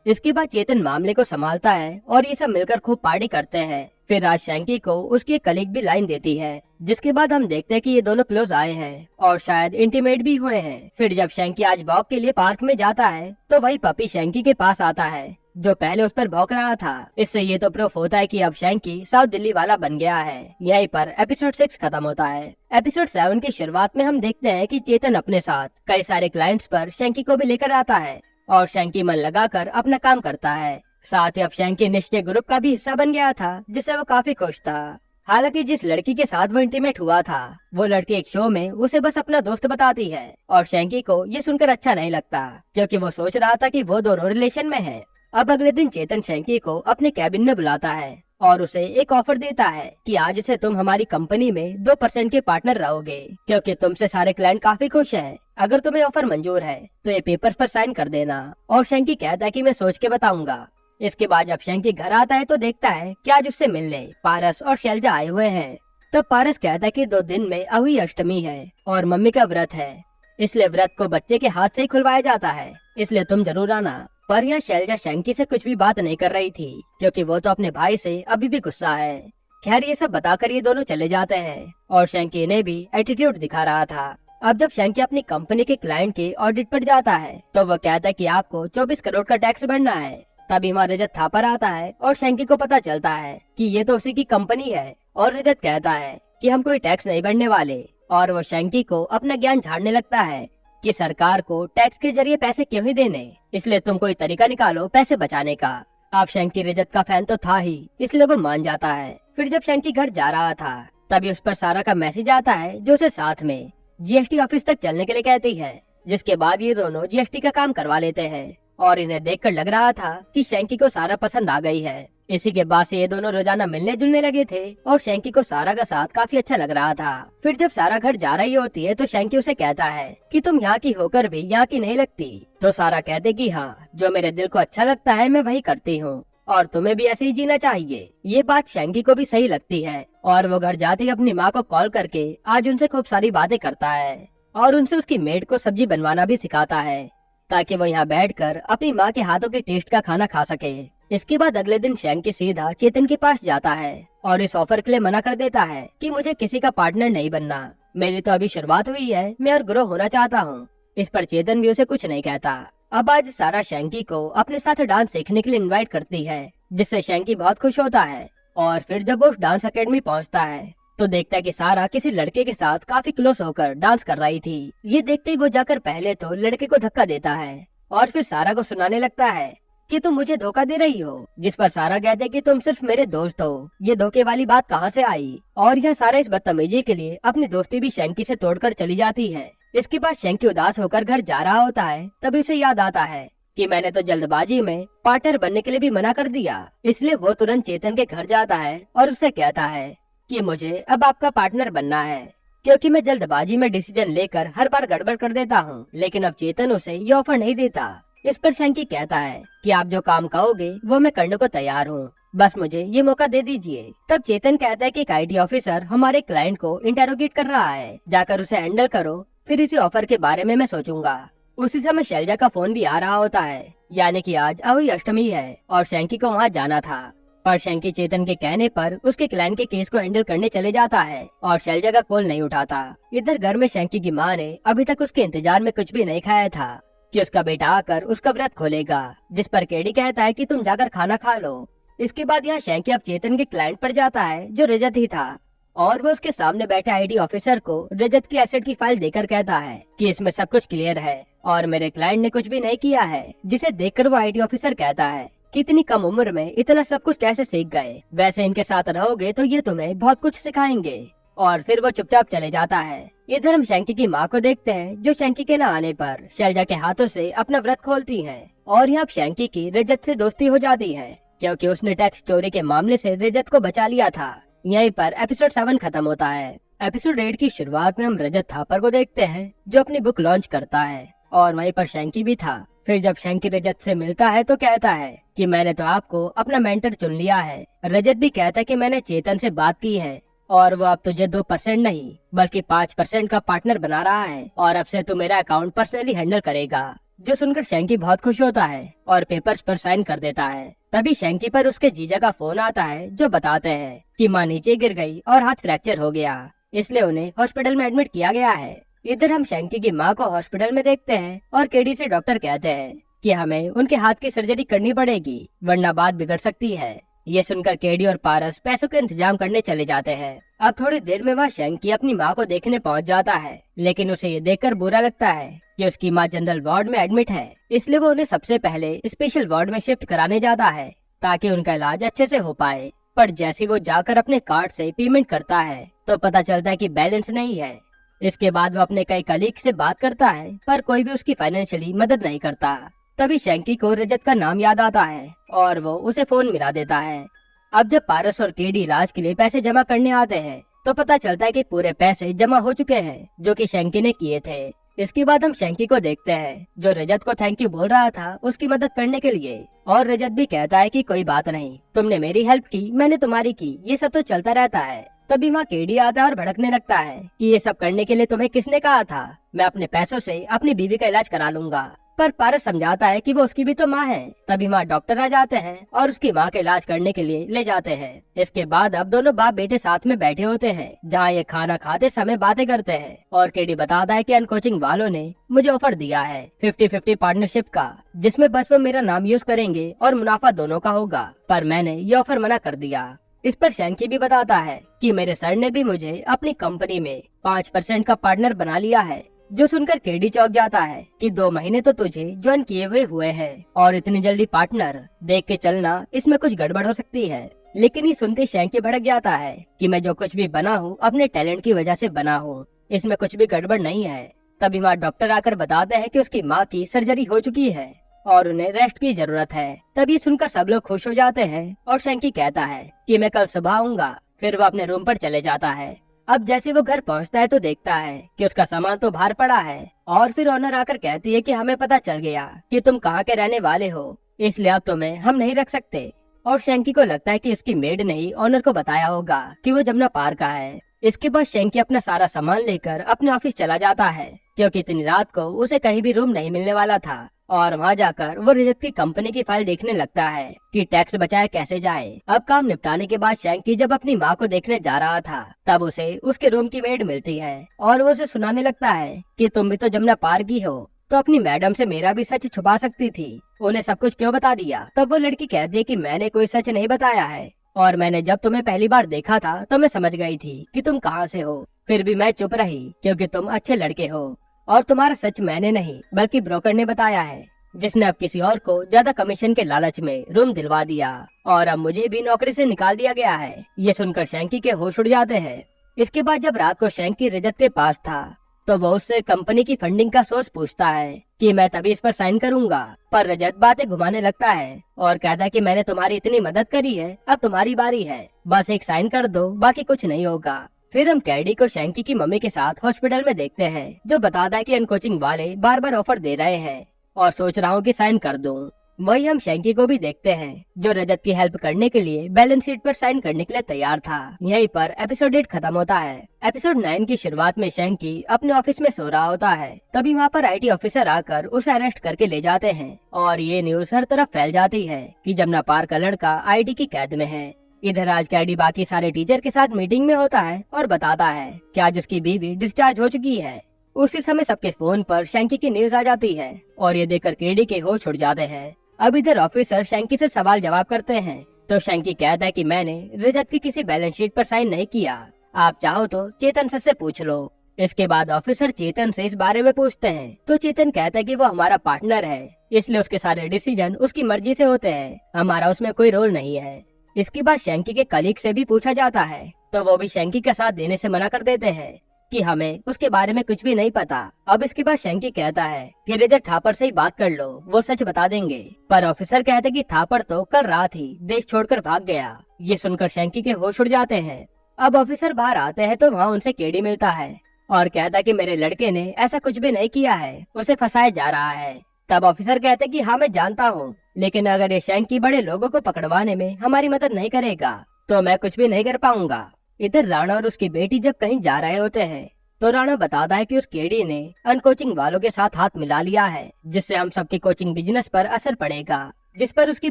इसके बाद चेतन मामले को संभालता है और ये सब मिलकर खूब पार्टी करते हैं। फिर राज शैंकी को उसकी कलीग भी लाइन देती है, जिसके बाद हम देखते हैं कि ये दोनों क्लोज आए हैं और शायद इंटीमेट भी हुए हैं। फिर जब शैंकी आज वॉक के लिए पार्क में जाता है तो वही पपी शैंकी के पास आता है जो पहले उस पर भौंक रहा था। इससे ये तो प्रूफ होता है कि अब शैंकी साउथ दिल्ली वाला बन गया है। यहीं पर एपिसोड 6 खत्म होता है। एपिसोड 7 की शुरुआत में हम देखते हैं कि चेतन अपने साथ कई सारे क्लाइंट्स पर शैंकी को भी लेकर आता है और शैंकी मन लगाकर अपना काम करता है। साथ ही अब शैंकी निश्चय ग्रुप का भी हिस्सा बन गया था, जिससे वो काफी खुश था। हालांकि जिस लड़की के साथ वो इंटीमेट हुआ था वो लड़की एक शो में उसे बस अपना दोस्त बताती है और शैंकी को ये सुनकर अच्छा नहीं लगता, क्योंकि वो सोच रहा था कि वो दोनों रिलेशन में है। अब अगले दिन चेतन शैंकी को अपने कैबिन में बुलाता है और उसे एक ऑफर देता है कि आज से तुम हमारी कंपनी में 2% के पार्टनर रहोगे, क्योंकि तुमसे सारे क्लाइंट काफी खुश हैं। अगर तुम्हें ऑफर मंजूर है तो ये पेपर पर साइन कर देना। और शैंकी कहता है कि मैं सोच के बताऊंगा। इसके बाद जब शैंकी घर आता है तो देखता है कि आज उससे मिलने पारस और शैलजा आए हुए हैं। तब पारस कहता है कि 2 दिन में अभी अष्टमी है और मम्मी का व्रत है, इसलिए व्रत को बच्चे के हाथ से ही खुलवाया जाता है, इसलिए तुम जरूर आना। पर यहाँ शैलजा शैंकी से कुछ भी बात नहीं कर रही थी, क्योंकि वो तो अपने भाई से अभी भी गुस्सा है। खैर ये सब बताकर ये दोनों चले जाते हैं और शैंकी ने भी एटीट्यूड दिखा रहा था। अब जब शैंकी अपनी कंपनी के क्लाइंट के ऑडिट पर जाता है तो वो कहता है कि आपको 24 करोड़ का टैक्स भरना है। तभी वहाँ रजत थापर आता है और शैंकी को पता चलता है कि ये तो उसी की कंपनी है। और रजत कहता है कि हम कोई टैक्स नहीं भरने वाले, और वो शैंकी को अपना ज्ञान झाड़ने लगता है कि सरकार को टैक्स के जरिए पैसे क्यों ही देने, इसलिए तुम कोई तरीका निकालो पैसे बचाने का। अब शैंकी रजत का फैन तो था ही, इसलिए वो मान जाता है। फिर जब शैंकी घर जा रहा था तभी उस पर सारा का मैसेज आता है जो उसे साथ में जीएसटी ऑफिस तक चलने के लिए कहती है, जिसके बाद ये दोनों जीएसटी का काम करवा लेते हैं। और इन्हें देखकर लग रहा था कि शैंकी को सारा पसंद आ गई है। इसी के बाद से ये दोनों रोजाना मिलने जुलने लगे थे और शैंकी को सारा का साथ काफी अच्छा लग रहा था। फिर जब सारा घर जा रही होती है तो शैंकी उसे कहता है कि तुम यहाँ की होकर भी यहाँ की नहीं लगती। तो सारा कहते कि हाँ, जो मेरे दिल को अच्छा लगता है मैं वही करती हूँ और तुम्हें भी ऐसे ही जीना चाहिए। ये बात शैंकी को भी सही लगती है और वो घर जाते ही अपनी माँ को कॉल करके आज उनसे खूब सारी बातें करता है और उनसे उसकी मेड को सब्जी बनवाना भी सिखाता है, ताकि वो यहाँ बैठकर अपनी माँ के हाथों के टेस्ट का खाना खा सके। इसके बाद अगले दिन शैंकी सीधा चेतन के पास जाता है और इस ऑफर के लिए मना कर देता है कि मुझे किसी का पार्टनर नहीं बनना, मेरी तो अभी शुरुआत हुई है, मैं और ग्रो होना चाहता हूँ। इस पर चेतन भी उसे कुछ नहीं कहता। अब आज सारा शैंकी को अपने साथ डांस सीखने के लिए इनवाइट करती है, जिससे शैंकी बहुत खुश होता है। और फिर जब वो डांस अकेडमी पहुँचता है तो देखता है कि सारा किसी लड़के के साथ काफी क्लोज होकर डांस कर रही थी। ये देखते ही वो जाकर पहले तो लड़के को धक्का देता है और फिर सारा को सुनाने लगता है कि तुम मुझे धोखा दे रही हो, जिस पर सारा कहते हैं कि तुम सिर्फ मेरे दोस्त हो, ये धोखे वाली बात कहाँ से आई। और यह सारा इस बदतमीजी के लिए अपनी दोस्ती भी शैंकी से तोड़कर चली जाती है। इसके बाद शैंकी उदास होकर घर जा रहा होता है, तभी उसे याद आता है कि मैंने तो जल्दबाजी में पार्टनर बनने के लिए भी मना कर दिया। इसलिए वो तुरंत चेतन के घर जाता है और उसे कहता है कि मुझे अब आपका पार्टनर बनना है, क्योंकि मैं जल्दबाजी में डिसीजन लेकर हर बार गड़बड़ कर देता हूँ। लेकिन अब चेतन उसे ये ऑफर नहीं देता। इस पर शैंकी कहता है कि आप जो काम कहोगे वो मैं करने को तैयार हूँ, बस मुझे ये मौका दे दीजिए। तब चेतन कहता है कि एक IT ऑफिसर हमारे क्लाइंट को इंटेरोगेट कर रहा है, जाकर उसे हैंडल करो, फिर इसी ऑफर के बारे में मैं सोचूंगा। उसी समय शैलजा का फोन भी आ रहा होता है, यानी कि आज अभी अष्टमी है और शैंकी को वहाँ जाना था। पर शैंकी चेतन के कहने पर उसके क्लाइंट के केस को हैंडल करने चले जाता है और शैलजा का कॉल नहीं उठाता। इधर घर में शैंकी की माँ ने अभी तक उसके इंतजार में कुछ भी नहीं खाया था कि उसका बेटा आकर उसका व्रत खोलेगा, जिस पर केडी कहता है कि तुम जाकर खाना खा लो। इसके बाद यहाँ शैंकी अब चेतन के क्लाइंट पर जाता है जो रजत ही था, और वो उसके सामने बैठे IT ऑफिसर को रजत की एसेट की फाइल देकर कहता है कि इसमें सब कुछ क्लियर है और मेरे क्लाइंट ने कुछ भी नहीं किया है। जिसे देखकर वो IT ऑफिसर कहता है कि इतनी कम उम्र में इतना सब कुछ कैसे सीख गए, वैसे इनके साथ रहोगे तो ये तुम्हें बहुत कुछ सिखाएंगे। और फिर वो चुपचाप चले जाता है। इधर हम शैंकी की माँ को देखते हैं जो शैंकी के न आने पर शैलजा के हाथों से अपना व्रत खोलती है और यहाँ शैंकी की रजत से दोस्ती हो जाती है, क्योंकि उसने टैक्स चोरी के मामले से रजत को बचा लिया था। यहीं पर एपिसोड 7 खत्म होता है। एपिसोड 8 की शुरुआत में हम रजत थापर को देखते हैं जो अपनी बुक लॉन्च करता है और वहीं पर शैंकी भी था। फिर जब शैंकी रजत से मिलता है तो कहता है कि मैंने तो आपको अपना मेंटर चुन लिया है। रजत भी कहता है कि मैंने चेतन से बात की है और वो अब तुझे 2% नहीं बल्कि 5% का पार्टनर बना रहा है और अब से तू मेरा अकाउंट पर्सनली हैंडल करेगा। जो सुनकर शैंकी बहुत खुश होता है और पेपर्स पर साइन कर देता है। तभी शैंकी पर उसके जीजा का फोन आता है जो बताते हैं कि माँ नीचे गिर गई और हाथ फ्रैक्चर हो गया, इसलिए उन्हें हॉस्पिटल में एडमिट किया गया है। इधर हम शैंकी की माँ को हॉस्पिटल में देखते हैं और केडी से डॉक्टर कहते हैं कि हमें उनके हाथ की सर्जरी करनी पड़ेगी वरना बात बिगड़ सकती है। ये सुनकर केडी और पारस पैसों के इंतजाम करने चले जाते हैं। अब थोड़ी देर में वह शैंकी अपनी माँ को देखने पहुँच जाता है, लेकिन उसे ये देखकर बुरा लगता है कि उसकी माँ जनरल वार्ड में एडमिट है, इसलिए वो उन्हें सबसे पहले स्पेशल वार्ड में शिफ्ट कराने जाता है ताकि उनका इलाज अच्छे से हो पाए। पर जैसे वो जाकर अपने कार्ड से पेमेंट करता है तो पता चलता है कि बैलेंस नहीं है। इसके बाद वो अपने कई कलीग से बात करता है पर कोई भी उसकी फाइनेंशियली मदद नहीं करता। तभी शैंकी को रजत का नाम याद आता है और वो उसे फोन मिला देता है। अब जब पारस और केडी इलाज के लिए पैसे जमा करने आते हैं तो पता चलता है कि पूरे पैसे जमा हो चुके हैं जो कि शैंकी ने किए थे। इसके बाद हम शैंकी को देखते हैं जो रजत को थैंक यू बोल रहा था उसकी मदद करने के लिए, और रजत भी कहता है कि कोई बात नहीं, तुमने मेरी हेल्प की, मैंने तुम्हारी की, ये सब तो चलता रहता है। तभी वहाँ केडी आता है और भड़कने लगता है कि ये सब करने के लिए तुम्हें किसने कहा था, मैं अपने पैसों से अपनी बीवी का इलाज करा लूंगा। पर पारस समझाता है कि वो उसकी भी तो माँ है। तभी वहाँ डॉक्टर आ जाते हैं और उसकी माँ का इलाज करने के लिए ले जाते हैं। इसके बाद अब दोनों बाप बेटे साथ में बैठे होते हैं जहाँ ये खाना खाते समय बातें करते हैं, और केडी बताता है कि अनकोचिंग वालों ने मुझे ऑफर दिया है 50-50 पार्टनरशिप का, जिसमें बस वो मेरा नाम यूज करेंगे और मुनाफा दोनों का होगा, पर मैंने ये ऑफर मना कर दिया। इस पर शैंकी भी बताता है कि मेरे सर ने भी मुझे अपनी कंपनी में 5% का पार्टनर बना लिया है। जो सुनकर केडी चौंक जाता है कि 2 महीने तो तुझे ज्वाइन किए हुए हैं और इतनी जल्दी पार्टनर, देख के चलना, इसमें कुछ गड़बड़ हो सकती है। लेकिन ये सुनते शैंकी भड़क जाता है कि मैं जो कुछ भी बना हूँ अपने टैलेंट की वजह से बना हूँ, इसमें कुछ भी गड़बड़ नहीं है। तभी वहाँ डॉक्टर आकर बताते हैं कि उसकी माँ की सर्जरी हो चुकी है और उन्हें रेस्ट की जरूरत है। तभी सुनकर सब लोग खुश हो जाते हैं और शैंकी कहता है कि मैं कल सुबह आऊंगा। फिर वो अपने रूम पर चले जाता है। अब जैसे वो घर पहुंचता है तो देखता है कि उसका सामान तो बाहर पड़ा है, और फिर ऑनर आकर कहती है कि हमें पता चल गया कि तुम कहाँ के रहने वाले हो, इसलिए अब तुम्हें हम नहीं रख सकते। और शैंकी को लगता है कि उसकी मेड ने ही ऑनर को बताया होगा कि वो जमुना पार का है। इसके बाद शैंकी अपना सारा सामान लेकर अपने ऑफिस चला जाता है क्योंकि इतनी रात को उसे कहीं भी रूम नहीं मिलने वाला था, और वहाँ जाकर वो रजत की कंपनी की फाइल देखने लगता है कि टैक्स बचाए कैसे जाए। अब काम निपटाने के बाद शैंकी जब अपनी माँ को देखने जा रहा था तब उसे उसके रूम की मेड मिलती है और वो उसे सुनाने लगता है कि तुम भी तो जमुना पार की हो, तो अपनी मैडम से मेरा भी सच छुपा सकती थी, उन्हें सब कुछ क्यों बता दिया। तब वो लड़की कहती है कि मैंने कोई सच नहीं बताया है, और मैंने जब तुम्हें पहली बार देखा था तो मैं समझ गई थी कि तुम कहाँ से हो, फिर भी मैं चुप रही क्योंकि तुम अच्छे लड़के हो, और तुम्हारा सच मैंने नहीं बल्कि ब्रोकर ने बताया है, जिसने अब किसी और को ज्यादा कमीशन के लालच में रूम दिलवा दिया, और अब मुझे भी नौकरी से निकाल दिया गया है। ये सुनकर शैंकी के होश उड़ जाते हैं। इसके बाद जब रात को शैंकी रजत के पास था तो वो उससे कंपनी की फंडिंग का सोर्स पूछता है कि मैं तभी इस पर साइन करूंगा, पर रजत बातें घुमाने लगता है और कहता है कि मैंने तुम्हारी इतनी मदद करी है, अब तुम्हारी बारी है, बस एक साइन कर दो, बाकी कुछ नहीं होगा। फिर हम कैडी को शैंकी की मम्मी के साथ हॉस्पिटल में देखते हैं, जो बताता है कि अनकोचिंग वाले बार बार ऑफर दे रहे हैं और सोच रहा हूँ कि साइन कर दूं। वही हम शैंकी को भी देखते हैं जो रजत की हेल्प करने के लिए बैलेंस शीट पर साइन करने के लिए तैयार था। यहीं पर एपिसोड 8 खत्म होता है। एपिसोड 9 की शुरुआत में शैंकी अपने ऑफिस में सो रहा होता है, तभी वहाँ पर IT ऑफिसर आकर उसे अरेस्ट करके ले जाते हैं और ये न्यूज हर तरफ फैल जाती है कि जमुना पार का लड़का IT की कैद में है। इधर आज कैडी बाकी सारे टीचर के साथ मीटिंग में होता है और बताता है कि आज उसकी बीवी डिस्चार्ज हो चुकी है। उसी समय सबके फोन पर शैंकी की न्यूज आ जाती है और ये देखकर केडी के होश उड़ जाते हैं। अब इधर ऑफिसर शैंकी से सवाल जवाब करते हैं तो शैंकी कहता है कि मैंने रजत की किसी बैलेंस शीट पर साइन नहीं किया, आप चाहो तो चेतन सर से पूछ लो। इसके बाद ऑफिसर चेतन से इस बारे में पूछते हैं तो चेतन कहता है कि वो हमारा पार्टनर है, इसलिए उसके सारे डिसीजन उसकी मर्जी से होते हैं, हमारा उसमें कोई रोल नहीं है। इसके बाद शैंकी के कलीग से भी पूछा जाता है तो वो भी शैंकी का साथ देने से मना कर देते हैं कि हमें उसके बारे में कुछ भी नहीं पता। अब इसके बाद शैंकी कहता है कि रजत थापर से ही बात कर लो, वो सच बता देंगे, पर ऑफिसर कहते कि थापर तो कल रात ही देश छोड़कर भाग गया। ये सुनकर शैंकी के होश उड़ जाते हैं। अब ऑफिसर बाहर आते हैं तो वहाँ उनसे केडी मिलता है और कहता है कि मेरे लड़के ने ऐसा कुछ भी नहीं किया है, उसे फंसाया जा रहा है। तब ऑफिसर कहते कि हाँ मैं जानता हूँ, लेकिन अगर ये शैंकी बड़े लोगों को पकड़वाने में हमारी मदद नहीं करेगा तो मैं कुछ भी नहीं कर पाऊंगा। इधर राणा और उसकी बेटी जब कहीं जा रहे होते हैं तो राणा बताता है कि उस केडी ने अनकोचिंग वालों के साथ हाथ मिला लिया है, जिससे हम सबके कोचिंग बिजनेस पर असर पड़ेगा। जिस पर उसकी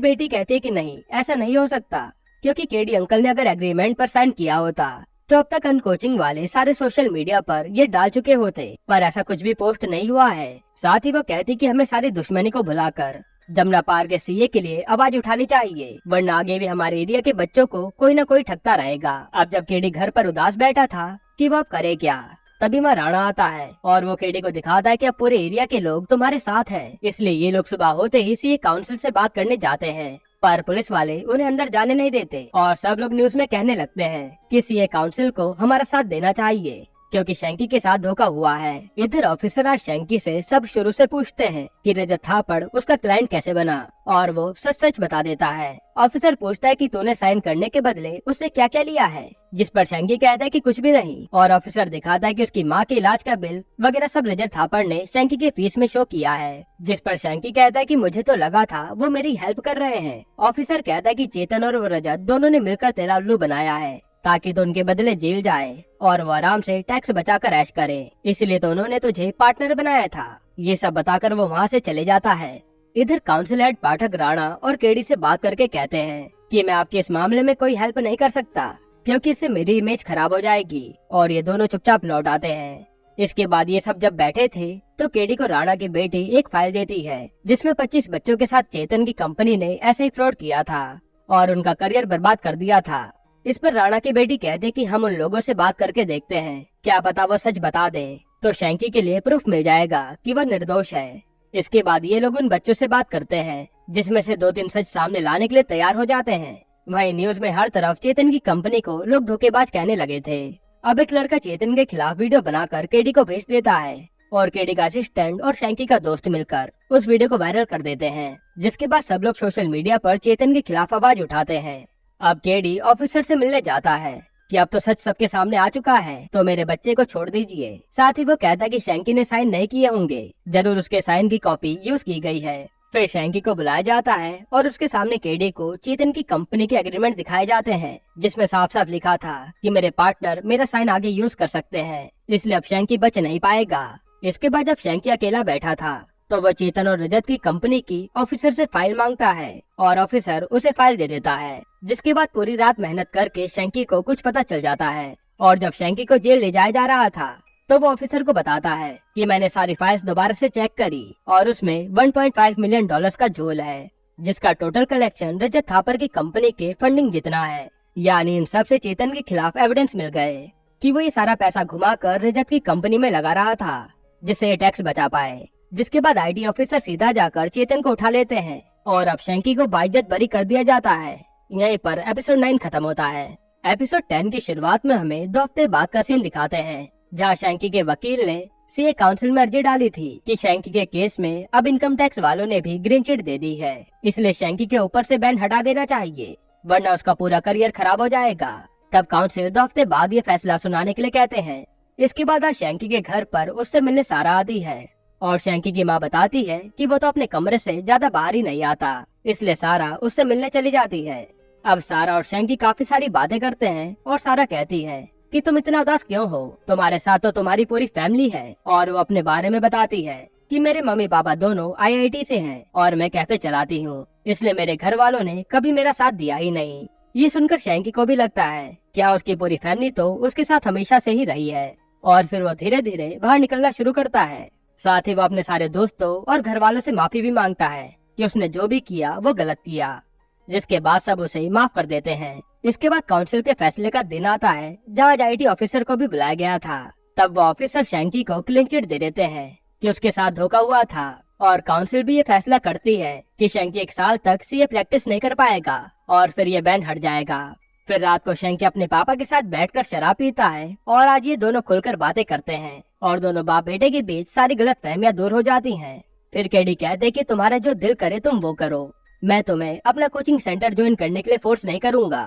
बेटी कहती है कि नहीं, ऐसा नहीं हो सकता, क्योंकि केडी अंकल ने अगर एग्रीमेंट पर साइन किया होता तो अब तक अनकोचिंग वाले सारे सोशल मीडिया पर ये डाल चुके होते, पर ऐसा कुछ भी पोस्ट नहीं हुआ है। साथ ही वो कहती कि हमें सारी दुश्मनी को भुलाकर जमुना पार के सीए के लिए आवाज उठानी चाहिए, वरना आगे भी हमारे एरिया के बच्चों को कोई न कोई ठगता रहेगा। अब जब केडी घर पर उदास बैठा था कि वो अब करे क्या, तभी वहाँ राणा आता है और वो केडी को दिखाता है कि अब पूरे एरिया के लोग तुम्हारे साथ हैं, इसलिए ये लोग सुबह होते ही सीए काउंसिल से बात करने जाते हैं। पर पुलिस वाले उन्हें अंदर जाने नहीं देते और सब लोग न्यूज में कहने लगते हैं कि सीए काउंसिल को हमारा साथ देना चाहिए, क्योंकि शैंकी के साथ धोखा हुआ है। इधर ऑफिसर आज शैंकी से सब शुरू से पूछते हैं कि रजत थापड़ उसका क्लाइंट कैसे बना, और वो सच सच बता देता है। ऑफिसर पूछता है कि तूने साइन करने के बदले उससे क्या क्या लिया है, जिस पर शैंकी कहता है कि कुछ भी नहीं, और ऑफिसर दिखाता है कि उसकी माँ के इलाज का बिल वगैरह सब रजत थापड़ ने शैंकी के फीस में शो किया है। जिस पर शैंकी कहता है कि मुझे तो लगा था वो मेरी हेल्प कर रहे हैं। ऑफिसर कहता है कि चेतन और वो रजत दोनों ने मिलकर तेरा उल्लू बनाया है ताकि तो उनके बदले जेल जाए और वो आराम से टैक्स बचाकर ऐश करे, इसलिए तो उन्होंने तुझे पार्टनर बनाया था। ये सब बताकर वो वहाँ से चले जाता है। इधर काउंसिल हेड पाठक राणा और केडी से बात करके कहते हैं कि मैं आपके इस मामले में कोई हेल्प नहीं कर सकता, क्योंकि इससे मेरी इमेज खराब हो जाएगी, और ये दोनों चुपचाप लौट आते हैं। इसके बाद ये सब जब बैठे थे तो केडी को राणा की बेटी एक फाइल देती है जिसमें 25 बच्चों के साथ चेतन की कंपनी ने ऐसे ही फ्रॉड किया था और उनका करियर बर्बाद कर दिया था। इस पर राणा की बेटी कहते कि हम उन लोगों से बात करके देखते हैं, क्या पता वो सच बता दे, तो शैंकी के लिए प्रूफ मिल जाएगा कि वह निर्दोष है। इसके बाद ये लोग उन बच्चों से बात करते हैं जिसमें से 2-3 सच सामने लाने के लिए तैयार हो जाते हैं। वहीं न्यूज में हर तरफ चेतन की कंपनी को लोग धोखेबाज कहने लगे थे। अब एक लड़का चेतन के खिलाफ वीडियो बनाकर केडी को भेज देता है और केडी का असिस्टेंट और शैंकी का दोस्त मिलकर उस वीडियो को वायरल कर देते हैं, जिसके बाद सब लोग सोशल मीडिया पर चेतन के खिलाफ आवाज उठाते हैं। अब केडी ऑफिसर से मिलने जाता है कि अब तो सच सबके सामने आ चुका है, तो मेरे बच्चे को छोड़ दीजिए। साथ ही वो कहता है कि शैंकी ने साइन नहीं किए होंगे, जरूर उसके साइन की कॉपी यूज की गई है। फिर शैंकी को बुलाया जाता है और उसके सामने केडी को चेतन की कंपनी के एग्रीमेंट दिखाए जाते हैं, जिसमें साफ साफ लिखा था कि मेरे पार्टनर मेरा साइन आगे यूज कर सकते हैं, इसलिए अब शैंकी बच नहीं पाएगा। इसके बाद जब शैंकी अकेला बैठा था तो वह चेतन और रजत की कंपनी की ऑफिसर से फाइल मांगता है और ऑफिसर उसे फाइल दे देता है। जिसके बाद पूरी रात मेहनत करके शैंकी को कुछ पता चल जाता है, और जब शैंकी को जेल ले जाया जा रहा था तो वो ऑफिसर को बताता है कि मैंने सारी फाइल्स दोबारा से चेक करी और उसमें $1.5 मिलियन का झोल है, जिसका टोटल कलेक्शन रजत थापर की कंपनी के फंडिंग जितना है। यानी इन सब से चेतन के खिलाफ एविडेंस मिल गए कि वो ये सारा पैसा घुमाकर रजत की कंपनी में लगा रहा था, जिससे ये टैक्स बचा पाए। जिसके बाद आईटी ऑफिसर सीधा जाकर चेतन को उठा लेते हैं और अब शैंकी को बाइज्जत बरी कर दिया जाता है। यहीं पर एपिसोड 9 खत्म होता है। एपिसोड 10 की शुरुआत में हमें 2 हफ्ते बाद का सीन दिखाते हैं, जहाँ शैंकी के वकील ने सीए काउंसिल में अर्जी डाली थी कि शैंकी के केस में अब इनकम टैक्स वालों ने भी ग्रीन चिट दे दी है, इसलिए शैंकी के ऊपर से बैन हटा देना चाहिए, वरना उसका पूरा करियर खराब हो जाएगा। तब काउंसिल 2 हफ्ते बाद ये फैसला सुनाने के लिए कहते हैं। इसके बाद आज शैंकी के घर पर उससे मिलने सारा आती है और शैंकी की माँ बताती है कि वो तो अपने कमरे से ज्यादा बाहर ही नहीं आता, इसलिए सारा उससे मिलने चली जाती है। अब सारा और शैंकी काफी सारी बातें करते हैं और सारा कहती है कि तुम इतना उदास क्यों हो, तुम्हारे साथ तो तुम्हारी पूरी फैमिली है। और वो अपने बारे में बताती है कि मेरे मम्मी पापा दोनों आईआईटी से हैं और मैं कैफे चलाती हूँ, इसलिए मेरे घर वालों ने कभी मेरा साथ दिया ही नहीं। ये सुनकर शैंकी को भी लगता है क्या उसकी पूरी फैमिली तो उसके साथ हमेशा से ही रही है, और फिर वो धीरे धीरे बाहर निकलना शुरू करता है। साथ ही वो अपने सारे दोस्तों और घर वालों से माफी भी मांगता है कि उसने जो भी किया वो गलत किया, जिसके बाद सब उसे माफ कर देते हैं। इसके बाद काउंसिल के फैसले का दिन आता है, जहाँ आईटी ऑफिसर को भी बुलाया गया था। तब वो ऑफिसर शैंकी को क्लीन चिट दे देते हैं कि उसके साथ धोखा हुआ था, और काउंसिल भी ये फैसला करती है कि शैंकी 1 साल तक सीए प्रैक्टिस नहीं कर पाएगा और फिर ये बैन हट जाएगा। फिर रात को शैंकी अपने पापा के साथ बैठकर शराब पीता है और आज ये दोनों खुलकर बातें करते हैं और दोनों बाप बेटे के बीच सारी गलतफहमियां दूर हो जाती हैं। फिर केडी कहते कि तुम्हारा जो दिल करे तुम वो करो, मैं तुम्हें अपना कोचिंग सेंटर ज्वाइन करने के लिए फोर्स नहीं करूंगा।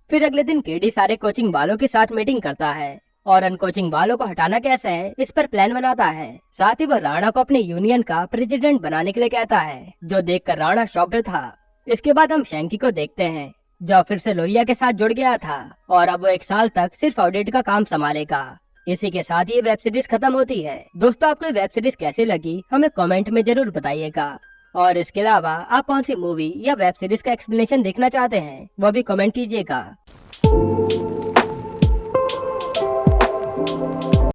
फिर अगले दिन केडी सारे कोचिंग वालों के साथ मीटिंग करता है और अनकोचिंग वालों को हटाना कैसे है इस पर प्लान बनाता है। साथ ही वह राणा को अपने यूनियन का प्रेसिडेंट बनाने के लिए कहता है, जो देखकर राणा शॉक्ड था। इसके बाद हम शैंकी को देखते हैं, जो फिर से लोहिया के साथ जुड़ गया था और अब वो 1 साल तक सिर्फ ऑडिट का काम संभालेगा। इसी के साथ ये वेब सीरीज खत्म होती है। दोस्तों, आपको ये वेब सीरीज कैसी लगी हमें कमेंट में जरूर बताइएगा। और इसके अलावा आप कौन सी मूवी या वेब सीरीज का एक्सप्लेनेशन देखना चाहते हैं वो भी कमेंट कीजिएगा।